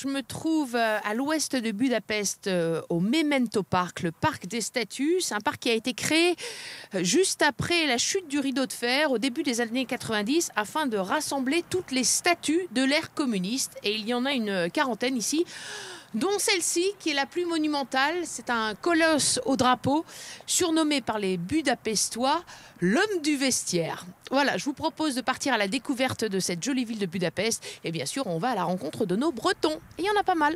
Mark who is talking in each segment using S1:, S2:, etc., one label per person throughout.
S1: je me trouve à l'ouest de Budapest, au Memento Park, le parc des statues. C'est un parc qui a été créé juste après la chute du rideau de fer, au début des années 90, afin de rassembler toutes les statues de l'ère communiste. Et il y en a une quarantaine ici, dont celle-ci qui est la plus monumentale. C'est un colosse au drapeau, surnommé par les Budapestois l'homme du vestiaire. Voilà, je vous propose de partir à la découverte de cette jolie ville de Budapest. Et bien sûr, on va à la rencontre de nos Bretons. Et il y en a pas mal.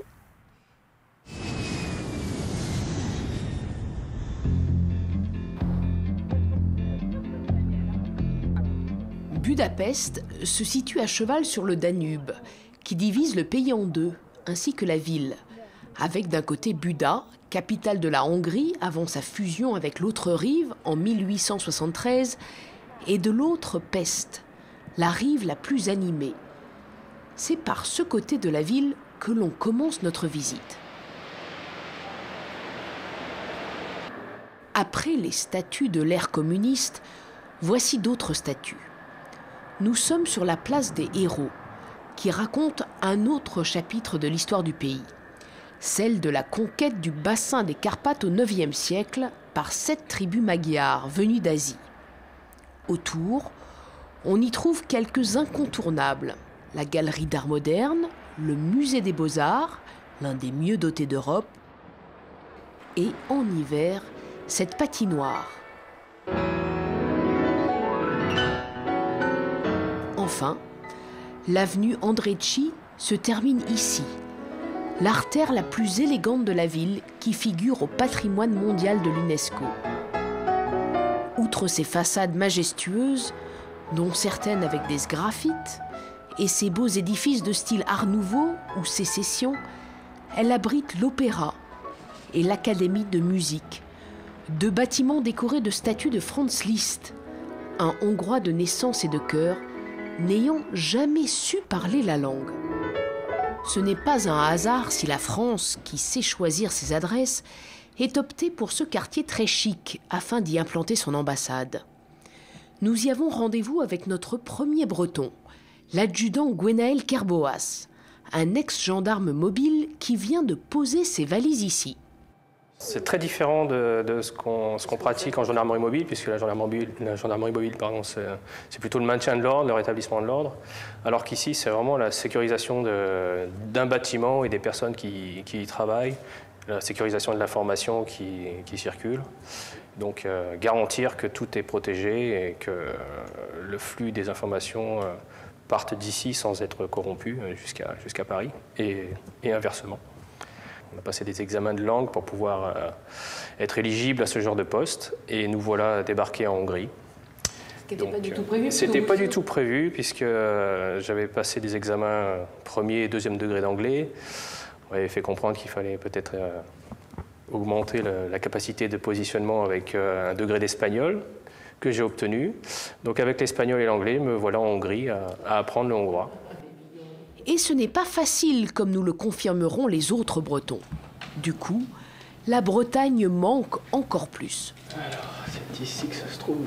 S1: Budapest se situe à cheval sur le Danube, qui divise le pays en deux, ainsi que la ville, avec d'un côté Buda, capitale de la Hongrie avant sa fusion avec l'autre rive en 1873, et de l'autre Pest, la rive la plus animée. C'est par ce côté de la ville que l'on commence notre visite. Après les statues de l'ère communiste, voici d'autres statues. Nous sommes sur la place des héros, qui raconte un autre chapitre de l'histoire du pays, celle de la conquête du bassin des Carpates au IXe siècle par 7 tribus magyares venues d'Asie. Autour, on y trouve quelques incontournables, la galerie d'art moderne, le musée des beaux-arts, l'un des mieux dotés d'Europe, et en hiver, cette patinoire. Enfin, l'avenue Andrecci se termine ici, l'artère la plus élégante de la ville qui figure au patrimoine mondial de l'UNESCO. Outre ses façades majestueuses, dont certaines avec des sgraffites, et ses beaux édifices de style Art Nouveau ou Sécession, elle abrite l'Opéra et l'Académie de musique, 2 bâtiments décorés de statues de Franz Liszt, un Hongrois de naissance et de cœur, n'ayant jamais su parler la langue. Ce n'est pas un hasard si la France, qui sait choisir ses adresses, est optée pour ce quartier très chic afin d'y implanter son ambassade. Nous y avons rendez-vous avec notre premier Breton, l'adjudant Gwenaël Kerboas, un ex-gendarme mobile qui vient de poser ses valises ici.
S2: C'est très différent de ce qu'on pratique en gendarmerie mobile, puisque la gendarmerie mobile, c'est plutôt le maintien de l'ordre, le rétablissement de l'ordre, alors qu'ici, c'est vraiment la sécurisation d'un bâtiment et des personnes qui y travaillent, la sécurisation de l'information qui circule. Donc, garantir que tout est protégé et que le flux des informations parte d'ici sans être corrompu jusqu'à Paris et inversement. On a passé des examens de langue pour pouvoir être éligible à ce genre de poste et nous voilà débarqués en Hongrie.
S1: Ce n'était pas du tout prévu.
S2: C'était pas du tout prévu puisque j'avais passé des examens premier et deuxième degré d'anglais. On m'avait fait comprendre qu'il fallait peut-être augmenter la capacité de positionnement avec un degré d'espagnol que j'ai obtenu. Donc avec l'espagnol et l'anglais, me voilà en Hongrie à apprendre le hongrois.
S1: Et ce n'est pas facile, comme nous le confirmeront les autres Bretons. Du coup, la Bretagne manque encore plus.
S2: Alors, c'est ici que ça se trouve.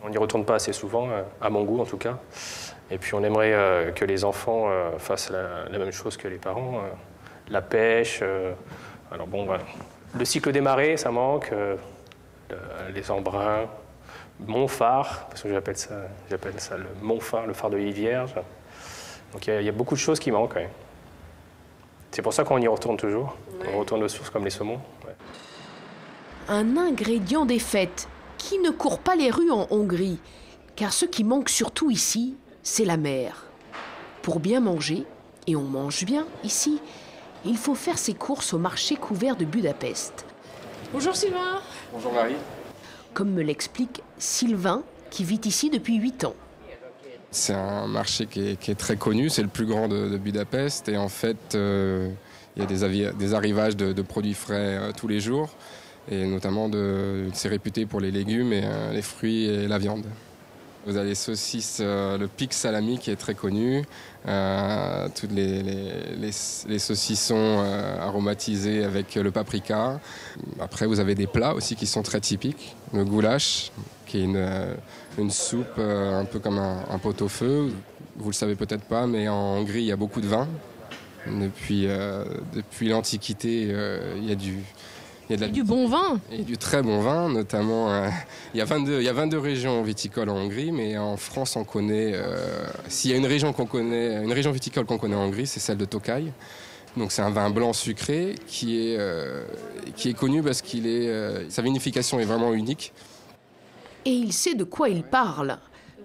S2: On n'y retourne pas assez souvent, à mon goût en tout cas. Et puis on aimerait que les enfants fassent la même chose que les parents. La pêche, alors bon, voilà. Le cycle des marées, ça manque. Les embruns, Montphare, parce que j'appelle ça le Montphare, le phare de l'île Vierge. Donc il y a beaucoup de choses qui manquent. Ouais. C'est pour ça qu'on y retourne toujours. Ouais. On retourne aux sources comme les saumons. Ouais.
S1: Un ingrédient des fêtes qui ne court pas les rues en Hongrie, car ce qui manque surtout ici, c'est la mer. Pour bien manger, et on mange bien ici, il faut faire ses courses au marché couvert de Budapest. Bonjour Sylvain.
S3: Bonjour Marie.
S1: Comme me l'explique Sylvain, qui vit ici depuis 8 ans.
S3: C'est un marché qui est très connu, c'est le plus grand de Budapest. Et en fait, il y a des arrivages de produits frais tous les jours. Et notamment, c'est réputé pour les légumes et les fruits et la viande. Vous avez les saucisses, le pic salami qui est très connu, toutes les saucissons aromatisés avec le paprika. Après, vous avez des plats aussi qui sont très typiques. Le goulash, qui est une soupe un peu comme un pot-au-feu. Vous le savez peut-être pas, mais en Hongrie, il y a beaucoup de vin. Depuis l'Antiquité, il y a
S1: du bon vin.
S3: Et du très bon vin, notamment. Il y a 22 régions viticoles en Hongrie, mais en France, on connaît. S'il y a une région viticole qu'on connaît en Hongrie, c'est celle de Tokaj. Donc c'est un vin blanc sucré qui est connu parce sa vinification est vraiment unique.
S1: Et il sait de quoi il parle.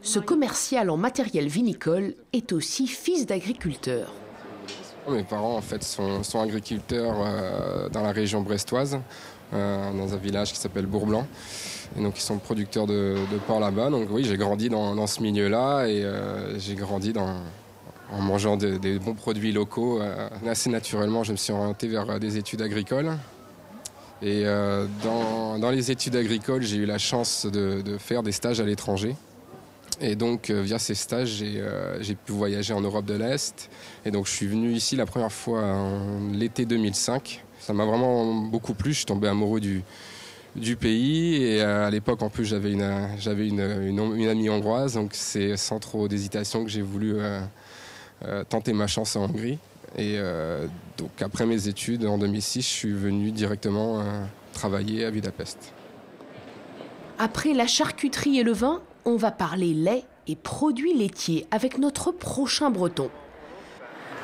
S1: Ce commercial en matériel vinicole est aussi fils d'agriculteur.
S3: Mes parents en fait sont agriculteurs dans la région brestoise, dans un village qui s'appelle Bourg-Blanc. Et donc ils sont producteurs de porc là-bas. Donc oui, j'ai grandi dans ce milieu-là et j'ai grandi en mangeant des bons produits locaux. Assez naturellement, je me suis orienté vers des études agricoles. Et dans les études agricoles, j'ai eu la chance de faire des stages à l'étranger. Et donc, via ces stages, j'ai pu voyager en Europe de l'Est. Et donc, je suis venu ici la première fois en l'été 2005. Ça m'a vraiment beaucoup plu. Je suis tombé amoureux du pays. Et à l'époque, en plus, j'avais une amie hongroise. Donc, c'est sans trop d'hésitation que j'ai voulu tenter ma chance en Hongrie. Et donc, après mes études, en 2006, je suis venu directement travailler à Budapest.
S1: Après la charcuterie et le vin, on va parler lait et produits laitiers avec notre prochain breton.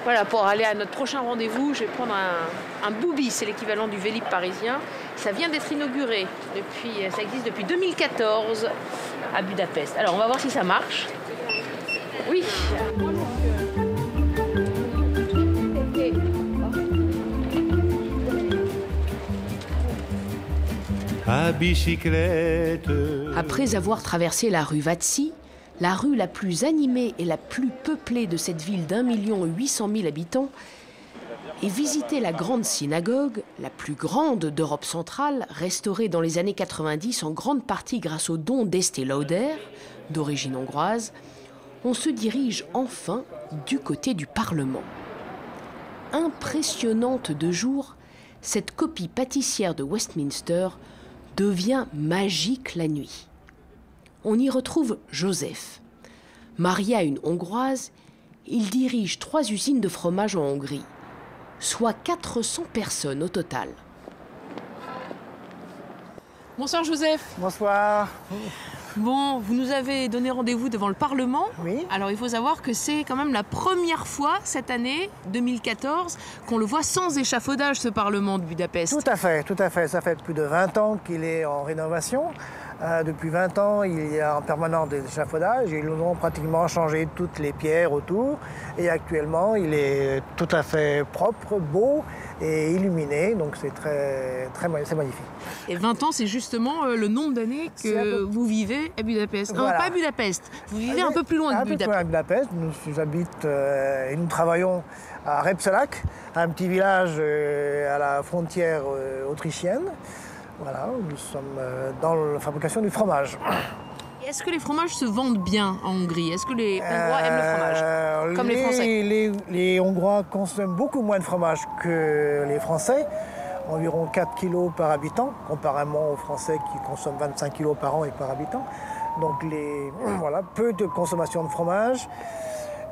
S1: Voilà, pour aller à notre prochain rendez-vous, je vais prendre un boubi, c'est l'équivalent du Vélib parisien. Ça vient d'être inauguré, ça existe depuis 2014 à Budapest. Alors on va voir si ça marche. Oui.
S4: À bicyclette.
S1: Après avoir traversé la rue Váci, la rue la plus animée et la plus peuplée de cette ville d'1,8 million habitants, et visité la grande synagogue, la plus grande d'Europe centrale, restaurée dans les années 90 en grande partie grâce aux dons d'Estée Lauder, d'origine hongroise, on se dirige enfin du côté du Parlement. Impressionnante de jour, cette copie pâtissière de Westminster devient magique la nuit. On y retrouve Joseph. Marié à une Hongroise, il dirige 3 usines de fromage en Hongrie, soit 400 personnes au total. Bonsoir Joseph.
S5: Bonsoir.
S1: Bon, vous nous avez donné rendez-vous devant le Parlement.
S5: Oui.
S1: Alors il faut savoir que c'est quand même la première fois cette année, 2014, qu'on le voit sans échafaudage, ce Parlement de Budapest.
S5: Tout à fait, tout à fait. Ça fait plus de 20 ans qu'il est en rénovation. Depuis 20 ans, il y a en permanence des échafaudages. Ils ont pratiquement changé toutes les pierres autour. Et actuellement, il est tout à fait propre, beau et illuminé. Donc c'est c'est magnifique.
S1: Et 20 ans, c'est justement le nombre d'années que vous vivez à Budapest.
S5: Voilà.
S1: Non, pas à Budapest. Vous vivez un peu plus loin de Budapest.
S5: Un peu plus loin de Budapest. J'habite et nous travaillons à Repsolac, un petit village à la frontière autrichienne. Voilà, nous sommes dans la fabrication du fromage.
S1: Est-ce que les fromages se vendent bien en Hongrie? Est-ce que les Hongrois aiment le fromage, comme les Français?
S5: Les Hongrois consomment beaucoup moins de fromage que les Français, environ 4 kilos par habitant, comparément aux Français qui consomment 25 kilos par an et par habitant. Donc voilà, peu de consommation de fromage,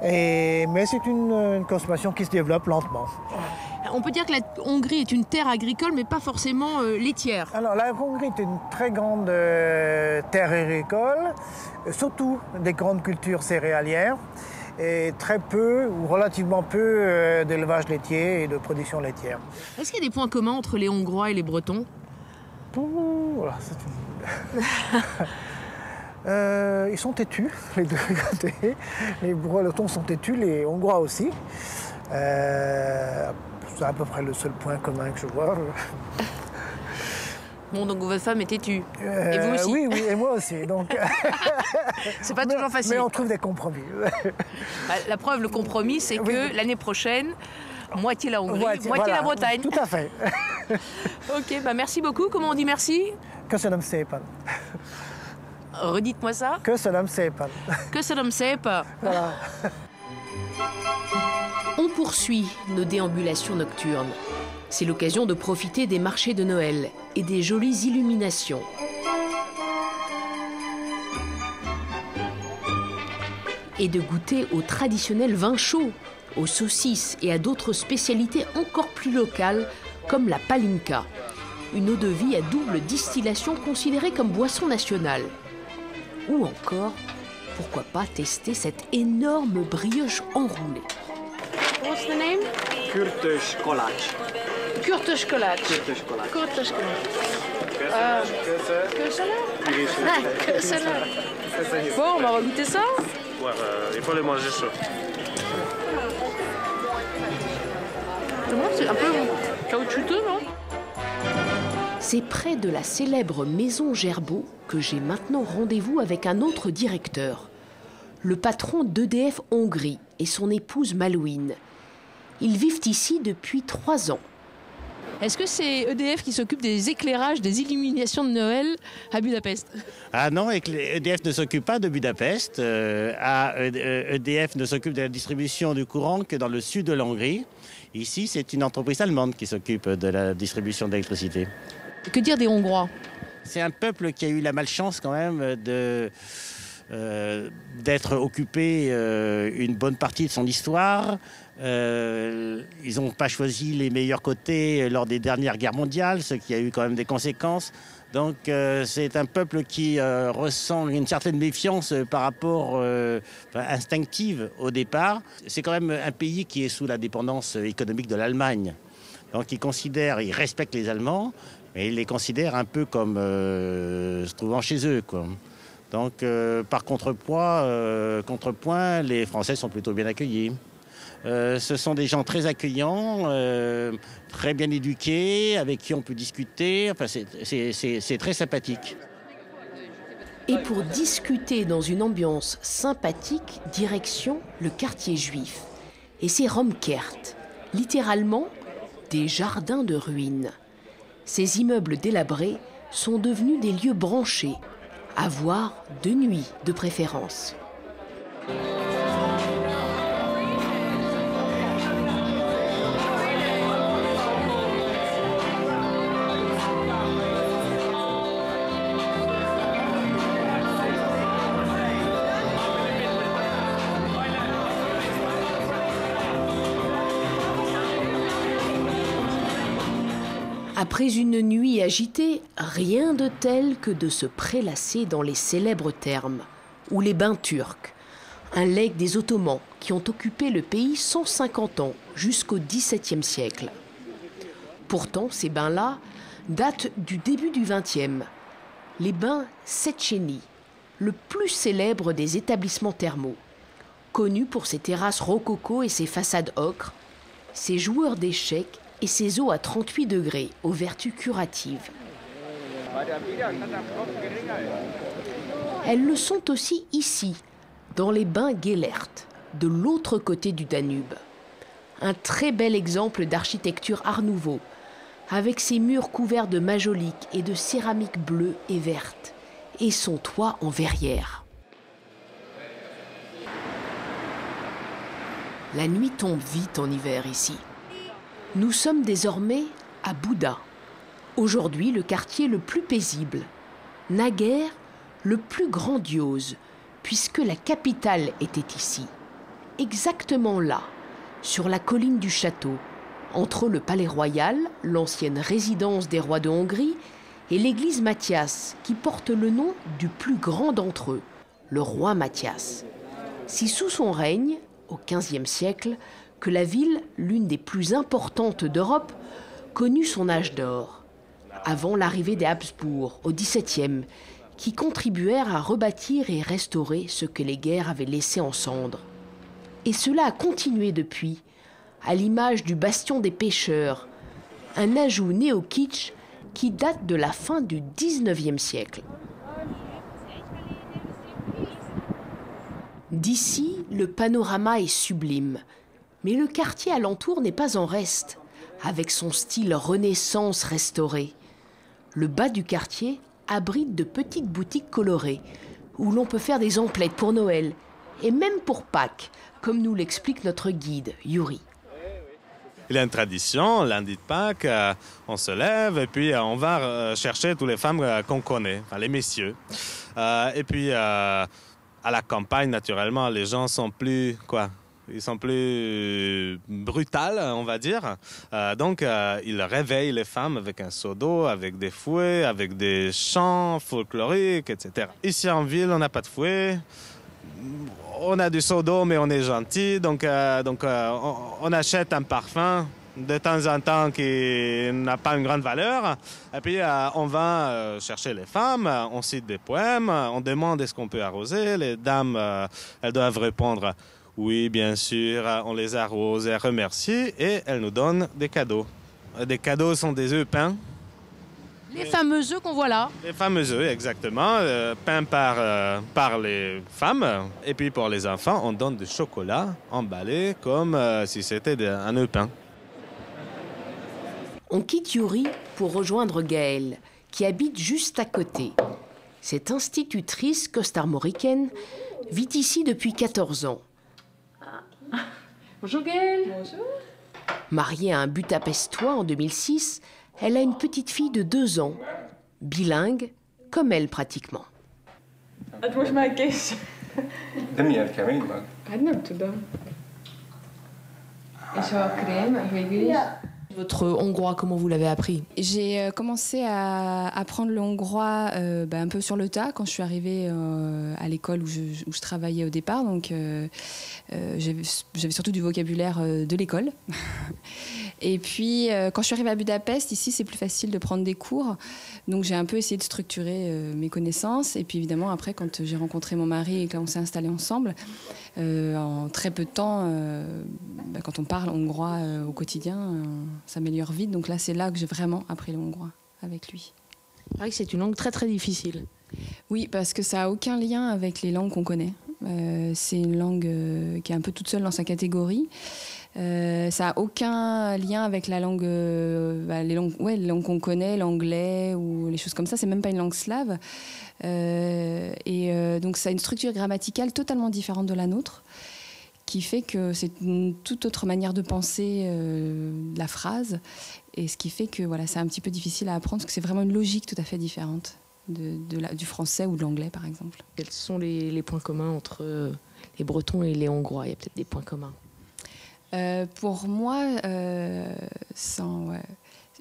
S5: mais c'est une consommation qui se développe lentement.
S1: On peut dire que la Hongrie est une terre agricole, mais pas forcément laitière.
S5: Alors la Hongrie est une très grande terre agricole, surtout des grandes cultures céréalières, et très peu ou relativement peu d'élevage laitier et de production laitière.
S1: Est-ce qu'il y a des points communs entre les Hongrois et les Bretons?
S5: Voilà, ils sont têtus, les deux côtés. Les Bretons sont têtus, les Hongrois aussi. C'est à peu près le seul point commun que je vois.
S1: Bon, donc votre femme est têtue. Et vous aussi?
S5: Oui, et moi aussi. Donc...
S1: c'est pas toujours facile.
S5: Mais on trouve des compromis.
S1: La preuve, le compromis, c'est que l'année prochaine, moitié la Hongrie, moitié la Bretagne.
S5: Tout à fait.
S1: Ok, merci beaucoup. Comment on dit merci?
S5: Köszönöm szépen.
S1: Redites-moi ça.
S5: Köszönöm szépen.
S1: Köszönöm szépen.
S5: Voilà.
S1: On poursuit nos déambulations nocturnes. C'est l'occasion de profiter des marchés de Noël et des jolies illuminations. Et de goûter au traditionnel vin chaud, aux saucisses et à d'autres spécialités encore plus locales comme la palinka, une eau-de-vie à double distillation considérée comme boisson nationale. Ou encore, pourquoi pas tester cette énorme brioche enroulée.
S6: What's the name?
S7: Kurtus collage.
S6: Kurtus collage.
S7: Kurtus collage.
S6: Kurtus collage. Bon, on va goûter ça.
S8: Ouais, il faut les manger chaud.
S6: C'est un peu caoutchouteux, non?
S1: C'est près de la célèbre maison Gerbaud que j'ai maintenant rendez-vous avec un autre directeur, le patron d'EDF Hongrie et son épouse Malouine. Ils vivent ici depuis 3 ans.
S6: Est-ce que c'est EDF qui s'occupe des éclairages, des illuminations de Noël à Budapest?
S9: Ah non, EDF ne s'occupe pas de Budapest. EDF ne s'occupe de la distribution du courant que dans le sud de la Hongrie. Ici, c'est une entreprise allemande qui s'occupe de la distribution d'électricité.
S6: Que dire des Hongrois?
S9: C'est un peuple qui a eu la malchance quand même d'être occupé une bonne partie de son histoire. Ils n'ont pas choisi les meilleurs côtés lors des dernières guerres mondiales, ce qui a eu quand même des conséquences. Donc c'est un peuple qui ressent une certaine méfiance par rapport instinctive au départ. C'est quand même un pays qui est sous la dépendance économique de l'Allemagne. Donc il respecte les Allemands, mais il les considère un peu comme se trouvant chez eux, quoi. Donc par contrepoint, les Français sont plutôt bien accueillis. Ce sont des gens très accueillants, très bien éduqués, avec qui on peut discuter. Enfin, c'est très sympathique.
S1: Et pour discuter dans une ambiance sympathique, direction le quartier juif. Et c'est Romkert, littéralement des jardins de ruines. Ces immeubles délabrés sont devenus des lieux branchés, à voir de nuit de préférence. Après une nuit agitée, rien de tel que de se prélasser dans les célèbres thermes, ou les bains turcs, un legs des Ottomans qui ont occupé le pays 150 ans jusqu'au XVIIe siècle. Pourtant, ces bains-là datent du début du XXe. Les bains Széchenyi, le plus célèbre des établissements thermaux, connu pour ses terrasses rococo et ses façades ocre, ses joueurs d'échecs et ses eaux à 38 degrés aux vertus curatives. Elles le sont aussi ici, dans les bains Gellert, de l'autre côté du Danube. Un très bel exemple d'architecture Art Nouveau, avec ses murs couverts de majolique et de céramique bleue et verte, et son toit en verrière. La nuit tombe vite en hiver ici. Nous sommes désormais à Buda, aujourd'hui le quartier le plus paisible, naguère le plus grandiose, puisque la capitale était ici, exactement là, sur la colline du château, entre le palais royal, l'ancienne résidence des rois de Hongrie, et l'église Mathias, qui porte le nom du plus grand d'entre eux, le roi Mathias. Si sous son règne, au XVe siècle, que la ville, l'une des plus importantes d'Europe, connut son âge d'or, avant l'arrivée des Habsbourg au XVIIe, qui contribuèrent à rebâtir et restaurer ce que les guerres avaient laissé en cendres. Et cela a continué depuis, à l'image du bastion des pêcheurs, un ajout néo-kitsch qui date de la fin du XIXe siècle. D'ici, le panorama est sublime, mais le quartier alentour n'est pas en reste, avec son style Renaissance restauré. Le bas du quartier abrite de petites boutiques colorées, où l'on peut faire des emplettes pour Noël, et même pour Pâques, comme nous l'explique notre guide, Yuri.
S8: Il y a une tradition, lundi de Pâques, on se lève et puis on va chercher toutes les femmes qu'on connaît, enfin, les messieurs. Et puis à la campagne, naturellement, les gens sont plus Ils sont plus brutales, on va dire. Donc, ils réveillent les femmes avec un seau d'eau, avec des fouets, avec des chants folkloriques, etc. Ici en ville, on n'a pas de fouet. On a du seau d'eau, mais on est gentil. Donc, on achète un parfum de temps en temps qui n'a pas une grande valeur. Et puis, on va chercher les femmes, on cite des poèmes, on demande est-ce qu'on peut arroser. Les dames, elles doivent répondre oui, bien sûr, on les arrose et remercie. Et elles nous donnent des cadeaux. Des cadeaux sont des œufs peints.
S6: Les fameux œufs qu'on voit là.
S8: Les fameux œufs, exactement, peints par les femmes. Et puis pour les enfants, on donne du chocolat emballé comme si c'était un œuf peint.
S1: On quitte Yuri pour rejoindre Gaëlle, qui habite juste à côté. Cette institutrice costarmoricaine vit ici depuis 14 ans.
S6: Bonjour Gaëlle. Bonjour.
S1: Mariée à un Budapestois en 2006, elle a une petite fille de 2 ans, bilingue, comme elle pratiquement. Votre hongrois, comment vous l'avez appris?
S10: J'ai commencé à apprendre le hongrois un peu sur le tas quand je suis arrivée à l'école où je travaillais au départ. Donc j'avais surtout du vocabulaire de l'école. Et puis quand je suis arrivée à Budapest, ici c'est plus facile de prendre des cours. Donc j'ai un peu essayé de structurer mes connaissances. Et puis évidemment après, quand j'ai rencontré mon mari et qu'on s'est installés ensemble, en très peu de temps, quand on parle hongrois au quotidien, s'améliore vite. Donc là, c'est là que j'ai vraiment appris le hongrois avec lui.
S6: C'est vrai que c'est une langue très très difficile.
S10: Oui, parce que ça n'a aucun lien avec les langues qu'on connaît. C'est une langue qui est un peu toute seule dans sa catégorie. Ça n'a aucun lien avec la langue, les langues qu'on connaît, l'anglais ou les choses comme ça. C'est même pas une langue slave. Donc ça a une structure grammaticale totalement différente de la nôtre, qui fait que c'est une toute autre manière de penser la phrase, et ce qui fait que voilà, c'est un petit peu difficile à apprendre, parce que c'est vraiment une logique tout à fait différente du français ou de l'anglais, par exemple.
S6: Quels sont les points communs entre les Bretons et les Hongrois? Il y a peut-être des points communs.
S10: Pour moi,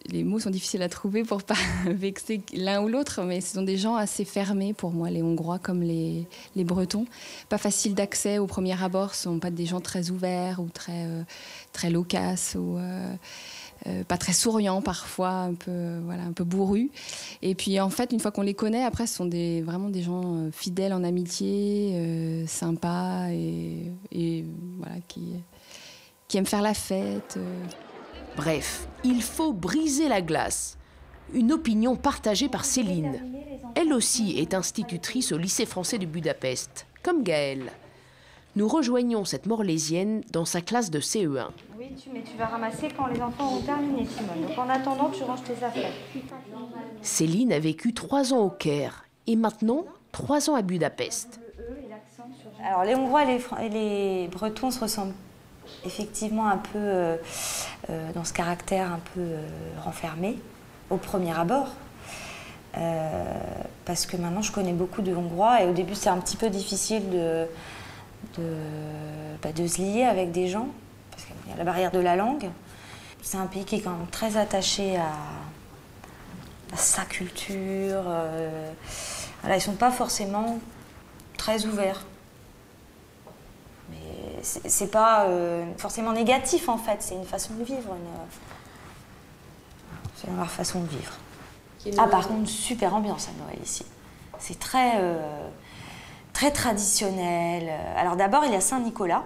S10: les mots sont difficiles à trouver pour pas vexer l'un ou l'autre, mais ce sont des gens assez fermés pour moi, les Hongrois comme les Bretons. Pas facile d'accès au premier abord, ce sont pas des gens très ouverts ou très loquaces ou pas très souriants parfois, un peu bourrus. Et puis en fait, une fois qu'on les connaît, après, ce sont vraiment des gens fidèles en amitié, sympas et voilà, qui aiment faire la fête.
S1: Bref, il faut briser la glace. Une opinion partagée par Céline. Elle aussi est institutrice au lycée français de Budapest, comme Gaëlle. Nous rejoignons cette Morlaisienne dans sa classe de CE1.
S11: Oui, mais tu vas ramasser quand les enfants auront terminé, Simone. Donc en attendant, tu ranges tes affaires.
S1: Céline a vécu 3 ans au Caire et maintenant 3 ans à Budapest.
S11: Alors les Hongrois et les Bretons se ressemblent effectivement un peu dans ce caractère un peu renfermé au premier abord, parce que maintenant je connais beaucoup de Hongrois et au début c'est un petit peu difficile de se lier avec des gens parce qu'il y a la barrière de la langue. C'est un pays qui est quand même très attaché à sa culture. Voilà, ils ne sont pas forcément très ouverts. Mais c'est pas forcément négatif en fait, c'est une façon de vivre. C'est leur façon de vivre. Par contre, super ambiance à Noël ici. C'est très traditionnel. Alors d'abord, il y a Saint-Nicolas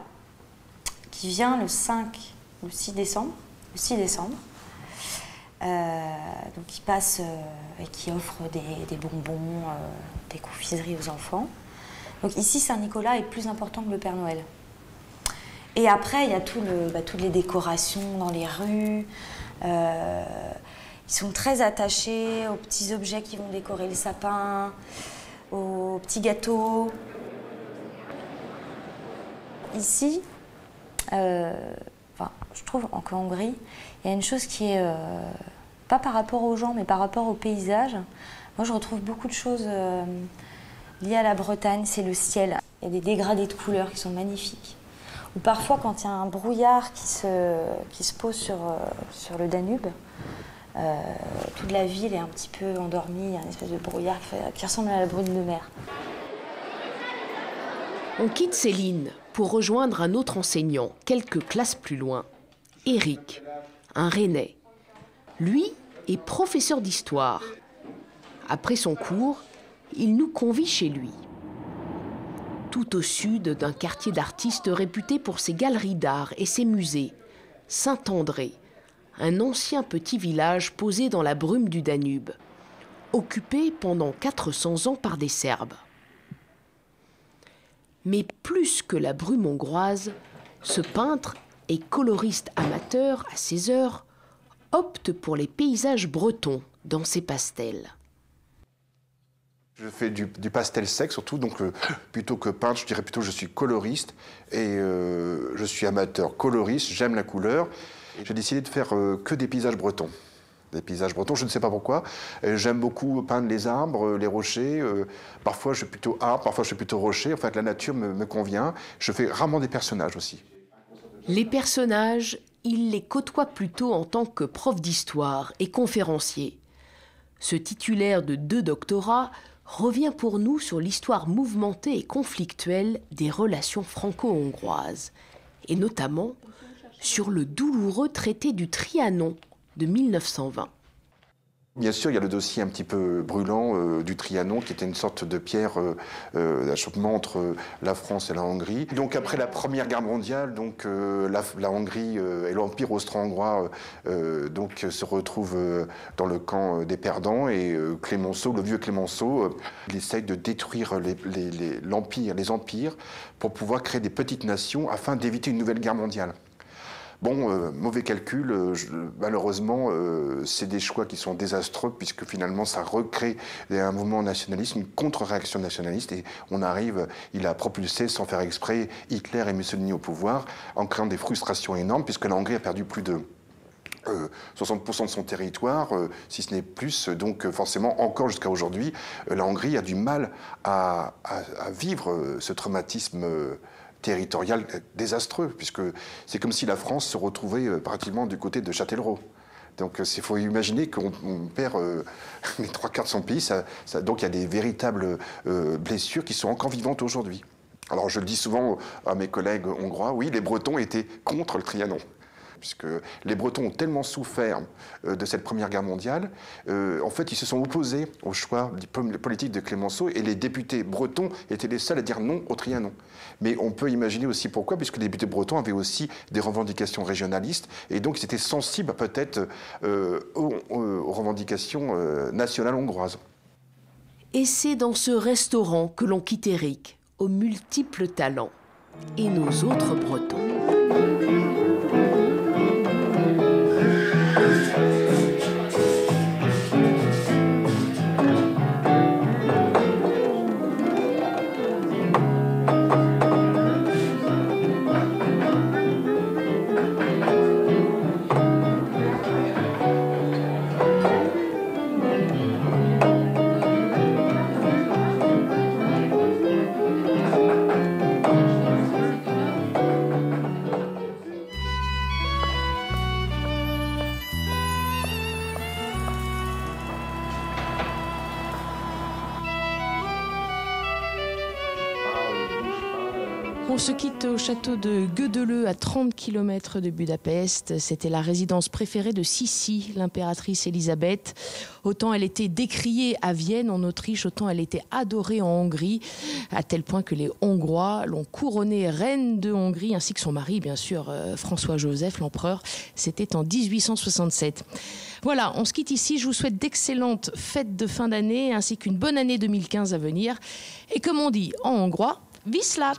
S11: qui vient le 6 décembre. Donc il passe et qui offre des bonbons, des confiseries aux enfants. Donc ici, Saint-Nicolas est plus important que le Père Noël. Et après, il y a toutes les décorations dans les rues. Ils sont très attachés aux petits objets qui vont décorer le sapin, aux petits gâteaux. Ici, je trouve qu'en Hongrie, il y a une chose qui est, pas par rapport aux gens, mais par rapport au paysage. Moi, je retrouve beaucoup de choses liées à la Bretagne, c'est le ciel. Il y a des dégradés de couleurs qui sont magnifiques. Ou parfois, quand il y a un brouillard qui se pose sur le Danube, toute la ville est un petit peu endormie, il y a une espèce de brouillard qui ressemble à la brume de mer.
S1: On quitte Céline pour rejoindre un autre enseignant, quelques classes plus loin, Éric, un Rennais. Lui est professeur d'histoire. Après son cours, il nous convie chez lui. Tout au sud d'un quartier d'artistes réputé pour ses galeries d'art et ses musées, Saint-André, un ancien petit village posé dans la brume du Danube, occupé pendant 400 ans par des Serbes. Mais plus que la brume hongroise, ce peintre et coloriste amateur à ses heures opte pour les paysages bretons dans ses pastels.
S12: Je fais du pastel sec surtout, donc plutôt que peintre, je dirais plutôt que je suis coloriste et je suis amateur coloriste, j'aime la couleur. J'ai décidé de faire que des paysages bretons. Des paysages bretons, je ne sais pas pourquoi. J'aime beaucoup peindre les arbres, les rochers. Parfois je suis plutôt arbre, parfois je suis plutôt rocher. En fait, la nature me convient. Je fais rarement des personnages aussi.
S1: Les personnages, il les côtoie plutôt en tant que prof d'histoire et conférencier. Ce titulaire de 2 doctorats revient pour nous sur l'histoire mouvementée et conflictuelle des relations franco-hongroises, et notamment sur le douloureux traité du Trianon de 1920.
S12: Bien sûr, il y a le dossier un petit peu brûlant du Trianon, qui était une sorte de pierre d'achoppement entre la France et la Hongrie. Donc après la Première Guerre mondiale, donc, la Hongrie et l'Empire austro-hongrois se retrouvent dans le camp des perdants, et Clémenceau, le vieux Clémenceau, il essaye de détruire les empires pour pouvoir créer des petites nations afin d'éviter une nouvelle guerre mondiale. Bon, mauvais calcul, malheureusement, c'est des choix qui sont désastreux, puisque finalement ça recrée un mouvement nationaliste, une contre-réaction nationaliste, et il a propulsé sans faire exprès Hitler et Mussolini au pouvoir, en créant des frustrations énormes, puisque la Hongrie a perdu plus de 60% de son territoire, si ce n'est plus. Donc forcément, encore jusqu'à aujourd'hui, la Hongrie a du mal à vivre ce traumatisme territorial désastreux, puisque c'est comme si la France se retrouvait pratiquement du côté de Châtellerault. Donc il faut imaginer qu'on perd les 3/4 de son pays, donc il y a des véritables blessures qui sont encore vivantes aujourd'hui. Alors je le dis souvent à mes collègues hongrois, oui, les Bretons étaient contre le Trianon, puisque les Bretons ont tellement souffert de cette Première Guerre mondiale, en fait, ils se sont opposés au choix politique de Clémenceau, et les députés bretons étaient les seuls à dire non au Trianon. Mais on peut imaginer aussi pourquoi, puisque les députés bretons avaient aussi des revendications régionalistes, et donc ils étaient sensibles peut-être aux revendications nationales hongroises.
S1: Et c'est dans ce restaurant que l'on quitte Éric, aux multiples talents, et nos autres Bretons. On se quitte au château de Gödöllő, à 30 km de Budapest. C'était la résidence préférée de Sissi, l'impératrice Élisabeth. Autant elle était décriée à Vienne, en Autriche, autant elle était adorée en Hongrie, à tel point que les Hongrois l'ont couronnée reine de Hongrie, ainsi que son mari, bien sûr, François-Joseph, l'empereur. C'était en 1867. Voilà, on se quitte ici. Je vous souhaite d'excellentes fêtes de fin d'année, ainsi qu'une bonne année 2015 à venir. Et comme on dit en hongrois, Viszlát!